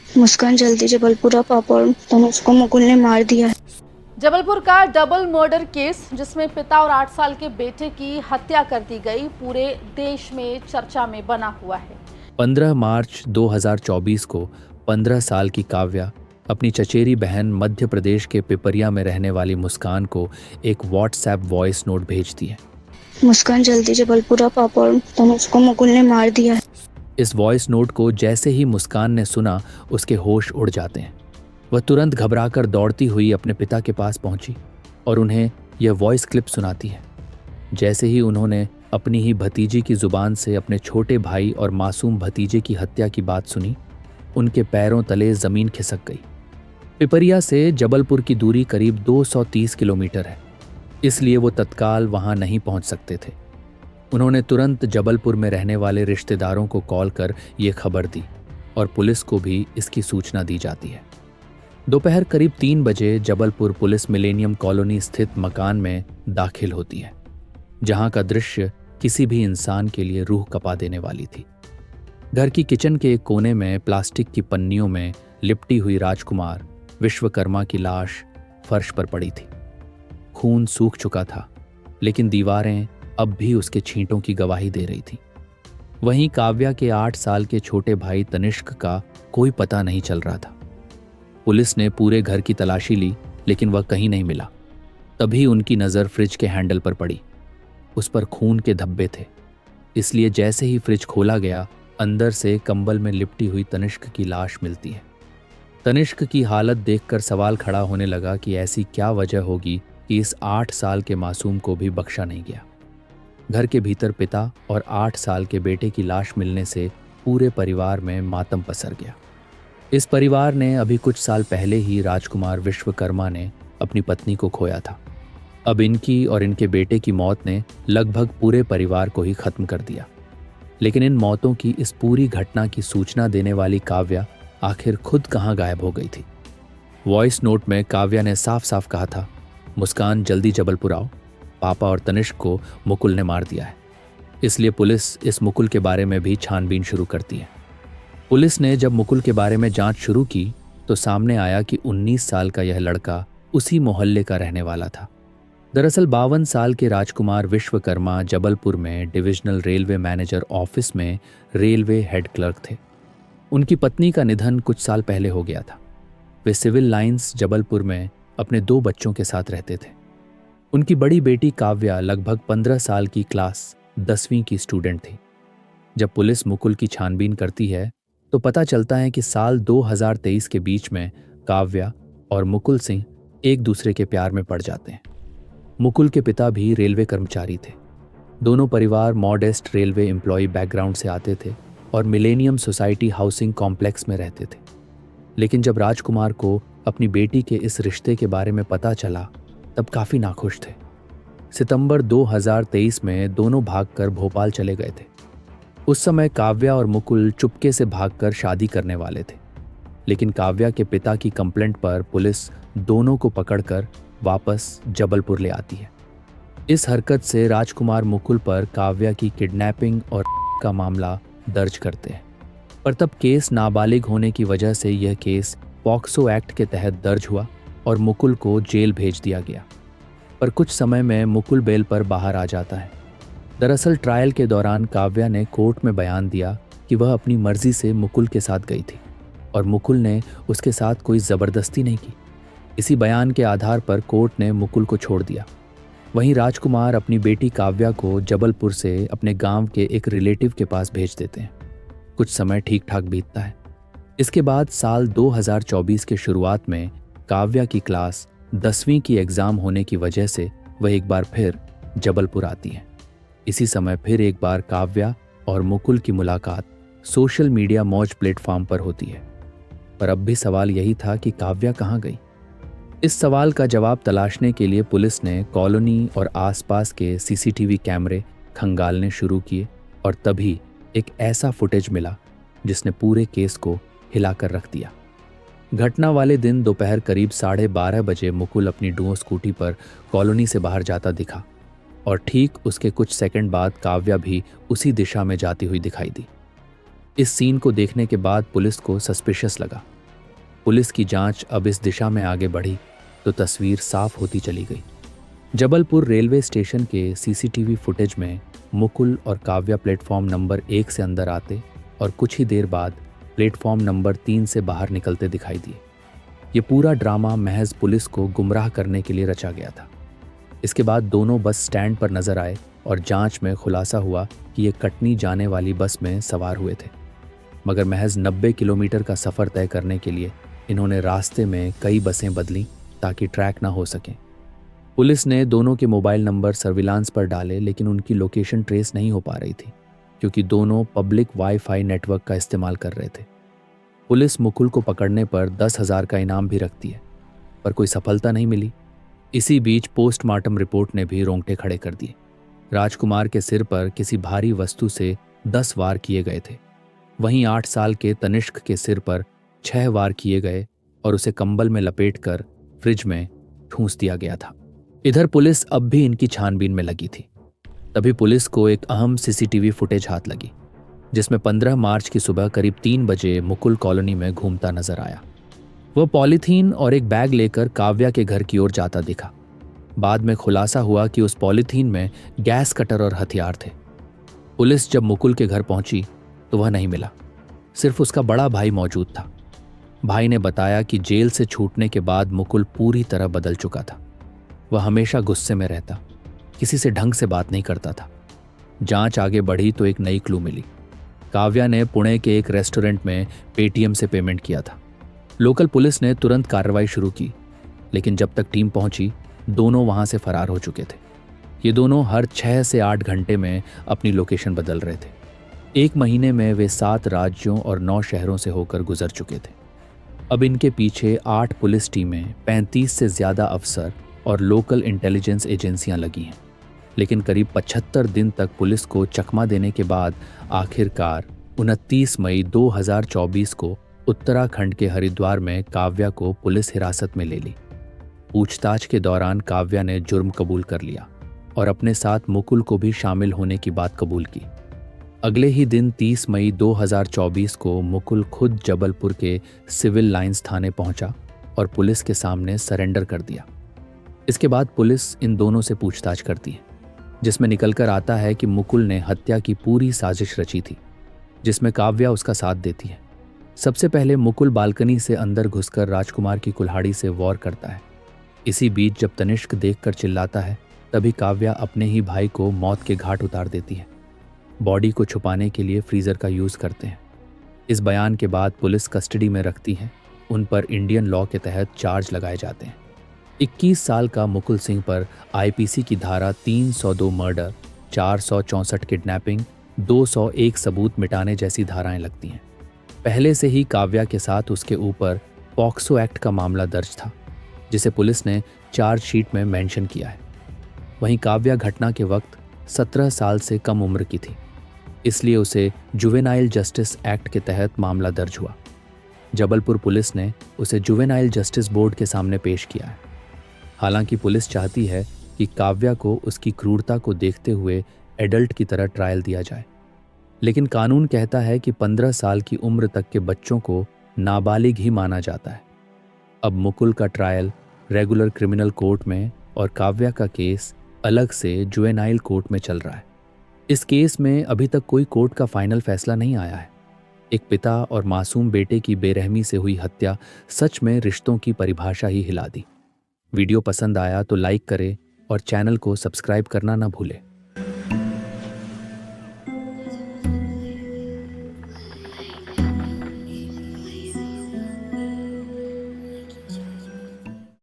मुस्कान जल्दी जबलपुरा पापा और तनुज को मुकुल ने मार दिया है। जबलपुर का डबल मर्डर केस जिसमें पिता और 8 साल के बेटे की हत्या कर दी गई, पूरे देश में चर्चा में बना हुआ है। 15 मार्च 2024 को 15 साल की काव्या अपनी चचेरी बहन मध्य प्रदेश के पिपरिया में रहने वाली मुस्कान को एक व्हाट्सएप वॉइस नोट भेजती है। मुस्कान जल्दी जबलपुरा पापा और तनुज को मुकुल ने मार दिया है। इस वॉइस नोट को जैसे ही मुस्कान ने सुना, उसके होश उड़ जाते हैं। वह तुरंत घबराकर दौड़ती हुई अपने पिता के पास पहुंची और उन्हें यह वॉइस क्लिप सुनाती है। जैसे ही उन्होंने अपनी ही भतीजी की जुबान से अपने छोटे भाई और मासूम भतीजे की हत्या की बात सुनी, उनके पैरों तले जमीन खिसक गई। पिपरिया से जबलपुर की दूरी करीब 230 किलोमीटर है, इसलिए वो तत्काल वहां नहीं पहुंच सकते थे। उन्होंने तुरंत जबलपुर में रहने वाले रिश्तेदारों को कॉल कर ये खबर दी और पुलिस को भी इसकी सूचना दी जाती है। दोपहर करीब 3 बजे जबलपुर पुलिस मिलेनियम कॉलोनी स्थित मकान में दाखिल होती है, जहां का दृश्य किसी भी इंसान के लिए रूह कपा देने वाली थी। घर की किचन के एक कोने में प्लास्टिक की पन्नियों में लिपटी हुई राजकुमार विश्वकर्मा की लाश फर्श पर पड़ी थी। खून सूख चुका था, लेकिन दीवारें अब भी उसके छींटों की गवाही दे रही थी। वहीं काव्या के 8 साल के छोटे भाई तनिष्क का कोई पता नहीं चल रहा था। पुलिस ने पूरे घर की तलाशी ली, लेकिन वह कहीं नहीं मिला। तभी उनकी नज़र फ्रिज के हैंडल पर पड़ी। उस पर खून के धब्बे थे, इसलिए जैसे ही फ्रिज खोला गया, अंदर से कंबल में लिपटी हुई तनिष्क की लाश मिलती है। तनिष्क की हालत देखकर सवाल खड़ा होने लगा कि ऐसी क्या वजह होगी कि इस 8 साल के मासूम को भी बख्शा नहीं गया। घर के भीतर पिता और 8 साल के बेटे की लाश मिलने से पूरे परिवार में मातम पसर गया। इस परिवार ने अभी कुछ साल पहले ही राजकुमार विश्वकर्मा ने अपनी पत्नी को खोया था। अब इनकी और इनके बेटे की मौत ने लगभग पूरे परिवार को ही खत्म कर दिया। लेकिन इन मौतों की इस पूरी घटना की सूचना देने वाली काव्या आखिर खुद कहाँ गायब हो गई थी। वॉइस नोट में काव्या ने साफ साफ कहा था, मुस्कान जल्दी जबलपुर आओ, पापा और तनिष्क को मुकुल ने मार दिया है। इसलिए पुलिस इस मुकुल के बारे में भी छानबीन शुरू करती है। पुलिस ने जब मुकुल के बारे में जांच शुरू की तो सामने आया कि 19 साल का यह लड़का उसी मोहल्ले का रहने वाला था। दरअसल 52 साल के राजकुमार विश्वकर्मा जबलपुर में डिविजनल रेलवे मैनेजर ऑफिस में रेलवे हेड क्लर्क थे। उनकी पत्नी का निधन कुछ साल पहले हो गया था। वे सिविल लाइंस जबलपुर में अपने 2 बच्चों के साथ रहते थे। उनकी बड़ी बेटी काव्या लगभग 15 साल की क्लास 10वीं की स्टूडेंट थी। जब पुलिस मुकुल की छानबीन करती है तो पता चलता है कि साल 2023 के बीच में काव्या और मुकुल सिंह एक दूसरे के प्यार में पड़ जाते हैं। मुकुल के पिता भी रेलवे कर्मचारी थे। दोनों परिवार मॉडेस्ट रेलवे एम्प्लॉय बैकग्राउंड से आते थे और मिलेनियम सोसाइटी हाउसिंग कॉम्प्लेक्स में रहते थे। लेकिन जब राजकुमार को अपनी बेटी के इस रिश्ते के बारे में पता चला, तब काफ़ी नाखुश थे। सितंबर 2023 में दोनों भागकर भोपाल चले गए थे। उस समय काव्या और मुकुल चुपके से भागकर शादी करने वाले थे, लेकिन काव्या के पिता की कंप्लेंट पर पुलिस दोनों को पकड़कर वापस जबलपुर ले आती है। इस हरकत से राजकुमार मुकुल पर काव्या की किडनैपिंग और का मामला दर्ज करते हैं, पर तब केस नाबालिग होने की वजह से यह केस पॉक्सो एक्ट के तहत दर्ज हुआ और मुकुल को जेल भेज दिया गया। पर कुछ समय में मुकुल बेल पर बाहर आ जाता है। दरअसल ट्रायल के दौरान काव्या ने कोर्ट में बयान दिया कि वह अपनी मर्जी से मुकुल के साथ गई थी और मुकुल ने उसके साथ कोई ज़बरदस्ती नहीं की। इसी बयान के आधार पर कोर्ट ने मुकुल को छोड़ दिया। वहीं राजकुमार अपनी बेटी काव्या को जबलपुर से अपने गांव के एक रिलेटिव के पास भेज देते हैं। कुछ समय ठीक ठाक बीतता है। इसके बाद साल 2024 के शुरुआत में काव्या की क्लास 10वीं की एग्ज़ाम होने की वजह से वह एक बार फिर जबलपुर आती है। इसी समय फिर एक बार काव्या और मुकुल की मुलाकात सोशल मीडिया मौज प्लेटफॉर्म पर होती है। पर अब भी सवाल यही था कि काव्या कहाँ गई। इस सवाल का जवाब तलाशने के लिए पुलिस ने कॉलोनी और आसपास के सीसीटीवी कैमरे खंगालने शुरू किए और तभी एक ऐसा फुटेज मिला जिसने पूरे केस को हिलाकर रख दिया। घटना वाले दिन दोपहर करीब 12:30 बजे मुकुल अपनी डुओ स्कूटी पर कॉलोनी से बाहर जाता दिखा और ठीक उसके कुछ सेकंड बाद काव्या भी उसी दिशा में जाती हुई दिखाई दी। इस सीन को देखने के बाद पुलिस को सस्पिशियस लगा। पुलिस की जांच अब इस दिशा में आगे बढ़ी तो तस्वीर साफ होती चली गई। जबलपुर रेलवे स्टेशन के सीसीटीवी फुटेज में मुकुल और काव्या प्लेटफॉर्म नंबर 1 से अंदर आते और कुछ ही देर बाद प्लेटफॉर्म नंबर 3 से बाहर निकलते दिखाई दिए। ये पूरा ड्रामा महज पुलिस को गुमराह करने के लिए रचा गया था। इसके बाद दोनों बस स्टैंड पर नजर आए और जांच में खुलासा हुआ कि ये कटनी जाने वाली बस में सवार हुए थे, मगर महज 90 किलोमीटर का सफ़र तय करने के लिए इन्होंने रास्ते में कई बसें बदली ताकि ट्रैक ना हो सके। पुलिस ने दोनों के मोबाइल नंबर सर्विलांस पर डाले, लेकिन उनकी लोकेशन ट्रेस नहीं हो पा रही थी क्योंकि दोनों पब्लिक वाईफाई नेटवर्क का इस्तेमाल कर रहे थे। पुलिस मुकुल को पकड़ने पर 10,000 का इनाम भी रखती है, पर कोई सफलता नहीं मिली। इसी बीच पोस्टमार्टम रिपोर्ट ने भी रोंगटे खड़े कर दिए। राजकुमार के सिर पर किसी भारी वस्तु से 10 वार किए गए थे। वहीं 8 साल के तनिष्क के सिर पर 6 वार किए गए और उसे कंबल में लपेटकर फ्रिज में ठूंस दिया गया था। इधर पुलिस अब भी इनकी छानबीन में लगी थी। तभी पुलिस को एक अहम सीसीटीवी फुटेज हाथ लगी, जिसमें 15 मार्च की सुबह करीब 3 बजे मुकुल कॉलोनी में घूमता नजर आया। वह पॉलीथीन और एक बैग लेकर काव्या के घर की ओर जाता दिखा। बाद में खुलासा हुआ कि उस पॉलीथीन में गैस कटर और हथियार थे। पुलिस जब मुकुल के घर पहुंची तो वह नहीं मिला, सिर्फ उसका बड़ा भाई मौजूद था। भाई ने बताया कि जेल से छूटने के बाद मुकुल पूरी तरह बदल चुका था। वह हमेशा गुस्से में रहता, किसी से ढंग से बात नहीं करता था। जांच आगे बढ़ी तो एक नई क्लू मिली। काव्या ने पुणे के एक रेस्टोरेंट में पेटीएम से पेमेंट किया था। लोकल पुलिस ने तुरंत कार्रवाई शुरू की, लेकिन जब तक टीम पहुंची दोनों वहां से फरार हो चुके थे। ये दोनों हर 6 से 8 घंटे में अपनी लोकेशन बदल रहे थे। 1 महीने में वे 7 राज्यों और 9 शहरों से होकर गुजर चुके थे। अब इनके पीछे 8 पुलिस टीमें, 35 से ज़्यादा अफसर और लोकल इंटेलिजेंस एजेंसियां लगी हैं। लेकिन करीब 75 दिन तक पुलिस को चकमा देने के बाद आखिरकार 29 मई 2024 को उत्तराखंड के हरिद्वार में काव्या को पुलिस हिरासत में ले ली। पूछताछ के दौरान काव्या ने जुर्म कबूल कर लिया और अपने साथ मुकुल को भी शामिल होने की बात कबूल की। अगले ही दिन 30 मई 2024 को मुकुल खुद जबलपुर के सिविल लाइंस थाने पहुंचा और पुलिस के सामने सरेंडर कर दिया। इसके बाद पुलिस इन दोनों से पूछताछ करती है, जिसमें निकलकर आता है कि मुकुल ने हत्या की पूरी साजिश रची थी, जिसमें काव्या उसका साथ देती है। सबसे पहले मुकुल बालकनी से अंदर घुसकर राजकुमार की कुल्हाड़ी से वॉर करता है। इसी बीच जब तनिष्क देखकर चिल्लाता है, तभी काव्या अपने ही भाई को मौत के घाट उतार देती है। बॉडी को छुपाने के लिए फ्रीजर का यूज करते हैं। इस बयान के बाद पुलिस कस्टडी में रखती है। उन पर इंडियन लॉ के तहत चार्ज लगाए जाते हैं। 21 साल का मुकुल सिंह पर आईपीसी की धारा 302 मर्डर, 464 किडनैपिंग, 201 सबूत मिटाने जैसी धाराएं लगती हैं। पहले से ही काव्या के साथ उसके ऊपर पॉक्सो एक्ट का मामला दर्ज था, जिसे पुलिस ने चार्जशीट में मेंशन किया है। वहीं काव्या घटना के वक्त 17 साल से कम उम्र की थी, इसलिए उसे जुवेनाइल जस्टिस एक्ट के तहत मामला दर्ज हुआ। जबलपुर पुलिस ने उसे जुवेनाइल जस्टिस बोर्ड के सामने पेश किया है। हालांकि पुलिस चाहती है कि काव्या को उसकी क्रूरता को देखते हुए एडल्ट की तरह ट्रायल दिया जाए, लेकिन कानून कहता है कि 15 साल की उम्र तक के बच्चों को नाबालिग ही माना जाता है। अब मुकुल का ट्रायल रेगुलर क्रिमिनल कोर्ट में और काव्या का केस अलग से जुवेनाइल कोर्ट में चल रहा है। इस केस में अभी तक कोई कोर्ट का फाइनल फैसला नहीं आया है। एक पिता और मासूम बेटे की बेरहमी से हुई हत्या सच में रिश्तों की परिभाषा ही हिला दी। वीडियो पसंद आया तो लाइक करें और चैनल को सब्सक्राइब करना ना भूलें।